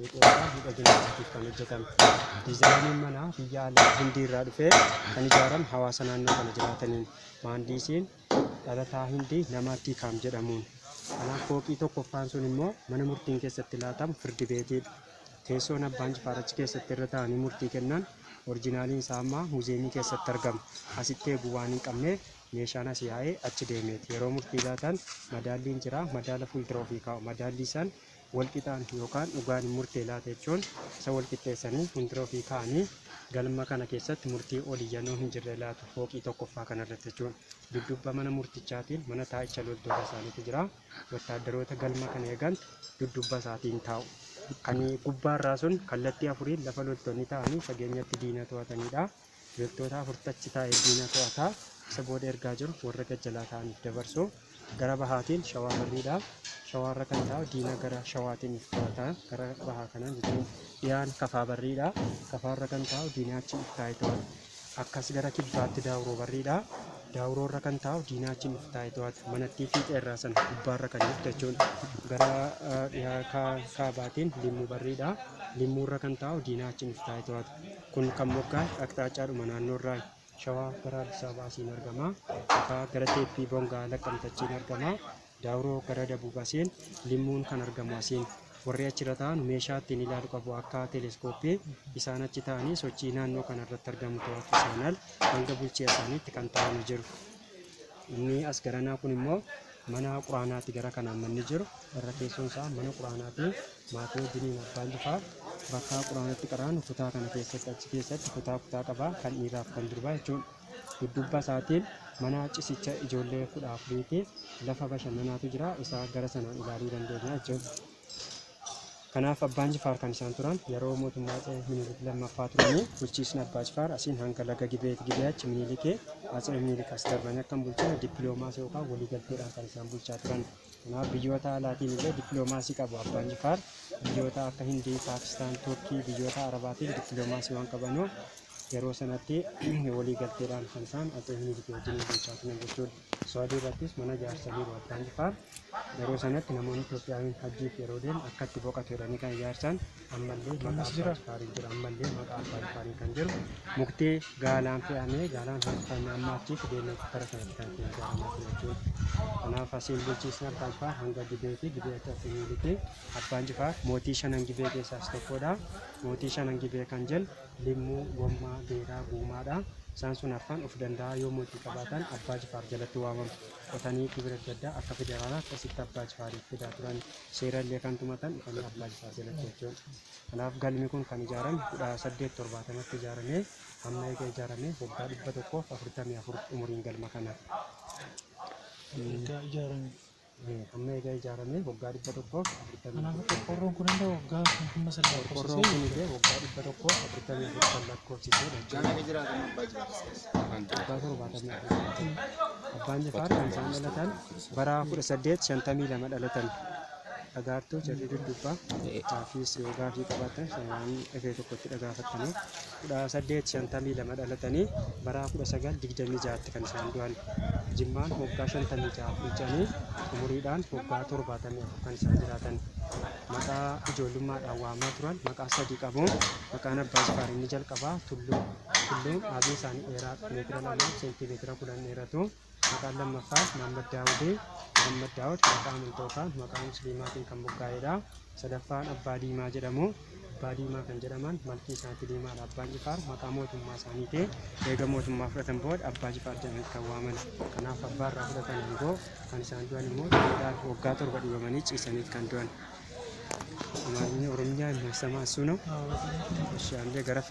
Itoophiyaa miidhagina isaatiif kan hojjetame. Diizaayiniin manaa biyya alaa Hindii irraa dhufee kan ijaarame hawaasa naannoo kana jiraataniin. Maandiisiin dhalataa Hindii nama Tiikaam jedhamuun. Kanaaf fooqii tokkoffaan sun immoo mana murtiin keessatti laatamu firdi beetiidha. Teessoon abbaan Jifaar achi keessatti irra taa'anii murtii kennan orijinaaliin isaa ammaa muuzeemii keessatti argama. Asitti eeguu waan hin qabneef meeshaan as yaa'ee achi deemeeti. Yeroo murtii laatan madaalliin jira. Madaala fuuldura ofii kaa'u. Madaallii san walqixaan yookaan dhugaan murtee laata jechuun isa walqixxeessanii fuuldura ofii kaa'anii galma kana keessatti murtii oliyyannoo hin jirre laatu fooqii tokkoffaa kanarratti jechuun. Dudduuba mana murtichaatiin mana taa'icha loltoota isaaniitu jira. Wattaaddaroota galma kana eegan dudduuba isaatiin taa'u. Kan gubbaarraa sun kallattii afuriin lafa loltoonni ta'anii fageenyatti diina to'atanidha. Loltoota afurtachi taa'ee diina to'ataa isa booda ergaa jiru warra gajjalaa ta'aniif dabarsu. Gara bahaatiin shawaa barriidha. Shawaarra kan taa'u diina gara shawaatiin to'ata. Gara bahaa kanaan jechuun dhiyaan kafaa barriidha. Kafaarra kan taa'u diinaachi iftaa'ee to'ata. Akkas gara kibbaatti daawuroo barriidha. Daawuroorra kan taa'u diinaachi iftaa'ee to'ata. Manattii fiixee irraa sana gubbaarra kan jirtu jechuun. Gara kaabaatiin limmuu barriidha. Limmuurra kan taa'u diinaachi iftaa'ee to'ata. Kun kan moggaa dhaqxaacaadhuma naannoorraa shawaa gara Addis Ababaasiin argama. Kafaa gara teeppii bongaa laqqamtachiin argama. Daawuroo gara dabuubasiin limmuun kan argamu asiin. Warri achirra ta'an meeshaa ittiin ilaalu qabu akka teeleskooppii isaan achi ta'anii sochii naannoo kanarratti argamu to'achuu isaanii hanga bulchee isaaniitti kan ta'anii jiru. Inni as garanaa kun immoo mana quraanaatti gara kanaan manni jiru. Irra keessoon isaa mana quraanaatti maatii wajjiniin abbaan Jifaar bakka quraanatti qaraan kutaa kana keessatti achi keessatti kutaa qabaa kan dhiiraaf kan durbaa jechuudha. Dudduuba isaatiin mana cisicha ijoollee 14tiif lafa bashannanaatu jira. Isaa gara sanaan ilaaluu dandeenya jechuudha. Kanaaf abbaan Jifaar kan isaan turan yeroo mootummaa Minilik lammaffaa turanii bulchiisni abbaa Jifaar asiin hanga laga Gibeeti Gibeechi Minilikee Atsee Minilik as darbanii akkam bulchan dippiloomaasii yookaan waliigalteedhaan kan isaan bulchaa turan. Kanaaf biyyoota alaatiin illee dippiloomaasii qabu abbaan Jifaar. Biyyoota akka Hindii, Paakistaan, Turkii biyyoota Arabaatiin dippiloomaasii waan qabanuuf yeroo sanatti waliigalteedhaan kan isaan Atsee Minilik wajjin bulchaa turan jechuudha. Sawadii irrattis mana jaarsanii abbaan Jifaar. Yeroo sanatti namoonni Itoophiyaan hajjiif yeroo deemu akka itti boqotu jedhanii kan ijaarsan ammallee maqaa abbaa Jifaarii jira. Ammallee maqaa abbaa Jifaarii kan jiru muktii gaalaan fe'amee gaalaan harkifamee amma achi deemeetti bara sanatti kan ittiin ijaaramaa jechuudha. Kanaaf asiin bulchiisni abbaa Jifaar hanga Gibeetii Gibeetti Atsee Minilikii abbaan Jifaar mootii shanan Gibee keessaas tokkodha. Mootii shanan Gibee kan jennu Limmuu, Gommaa, Beeraa, Guumaadha. Isaan sun afaan of danda'a yoo mootii qabaatan abbaa Jifaar jalatti waamamu. Qotanii kibira adda addaa akka federaalaatti asitti abbaa Jifaariif fidaa turan. Seera illee kan tumatan dhufanii abbaa Jifaar jalatti jechuudha. Kanaaf galmi kun kan ijaarame 1870tti ijaaramee amma eega ijaaramee waggaa 144 umuriin galma kana. Amma eega ijaaramee waggaa 144. Kanaaf qorqoorroon kun illee waggaa kuma salgaa Qorqoorroon kun illee waggaa 144 kan lakkoofsisee jechuudha. Abbaan Jifaar kan isaan dhalatan bara 1852 dhalatan. Dhagaartuu jarri dudduubbaa gaaffiis yoo gaaffii qabaatan waan dhagee tokkotti dhagaafatanii 1852 dhalatanii bara 1926tti kan isaan du'an. Jimmaan waggaa 56 bulchanii umuriidhaan waggaa 74 kan isaan jiraatan. Maqaa ijoollummaadhaan waamaa turan maqaa sadii qabu. Maqaan abbaa Jifaar inni jalqabaa Tulluu. Tulluun aabii isaanii dheeraa meetira 2 seentimeetira 10 dheeratu. Maqaan lammaffaa Mahammad Daawudii. Mahammad Daawud maqaa amantootaan maqaa musliimaatiin kan moggaa'edha. Sadaffaan Abbaa Diimaa jedhamu. Abbaa Diimaa kan jedhaman malkii isaanii diimaadha. Abbaan Jifaar maqaa mootummaa isaaniitiin eega mootummaa fudhatan booda abbaa Jifaar jedhamanii kan waaman. Kanaaf abbaa irraa fudhatan aangoo kan isaan du'an immoo waggaa 7 dhibamanii ciisaniit kan du'an. Oromiyaa hin ibsamaa sunoo. Ishaallee gara